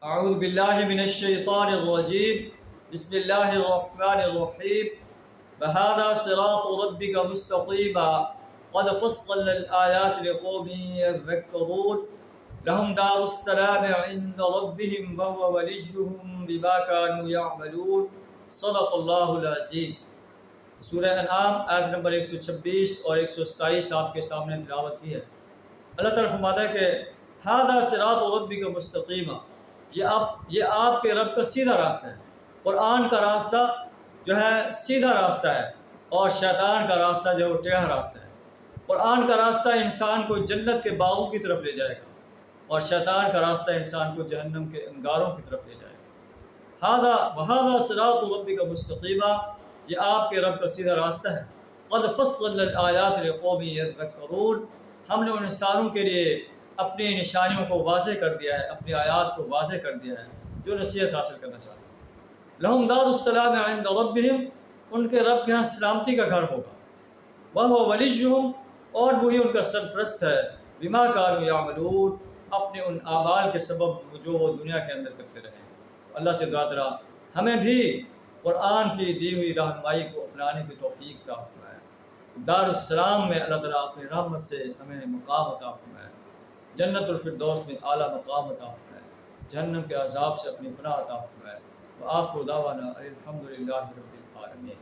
اعوذ باللہ من الشیطان الرجیم بسم اللہ الرحمن الرحیم وہذا صراط ربک مستقیما قد فصلنا الآیات لقوم یذکرون لهم دار السلام عند ربهم وهو وليهم بما كانوا يعملون صدق اللہ العظیم۔ سورہ انعام آیت نمبر 126 اور 127 آپ کے سامنے تلاوت کی ہے۔ اللہ تعالیٰ فرماتا ہے کہ ھذا صراط ربک مستقیما، یہ آپ کے رب کا سیدھا راستہ ہے۔ قرآن کا راستہ جو ہے سیدھا راستہ ہے اور شیطان کا راستہ جو ہے ٹیڑھا راستہ ہے۔ قرآن کا راستہ انسان کو جنت کے باغوں کی طرف لے جائے گا اور شیطان کا راستہ انسان کو جہنم کے انگاروں کی طرف لے جائے گا۔ وَهَذَا صِرَاطُ رَبِّكَ مُسْتَقِيمًا، یہ آپ کے رب کا سیدھا راستہ ہے۔ قَدْ فَصَّلْنَا الْآيَاتِ لِقَوْمٍ يَذَّكَّرُونَ، ہم نے ان انسانوں کے لیے اپنی نشانیوں کو واضح کر دیا ہے، اپنی آیات کو واضح کر دیا ہے جو نصیحت حاصل کرنا چاہتے ہیں۔ لَهُمْ دَارُ السَّلَامِ عِنْدَ رَبِّهِمْ، ان کے رب کے ہاں سلامتی کا گھر ہوگا۔ وَهُوَ وَلِيُّهُمْ، اور وہی ان کا سرپرست ہے۔ بِمَا كَانُوا يَعْمَلُونَ، اپنے ان اعمال کے سبب جو وہ دنیا کے اندر کرتے رہے۔ اللہ سے دعا کرا ہمیں بھی قرآن کی دی ہوئی رہنمائی کو اپنانے کی توفیق عطا فرمائے۔ دار السلام میں اللہ تعالیٰ اپنی رحمت سے ہمیں مقام عطا فرمائے، جنت الفردوس میں اعلیٰ مقام عطا فرمائے، جہنم کے عذاب سے اپنی پناہ عطا فرمائے۔ وآخر دعوانا الحمد للہ رب العالمین۔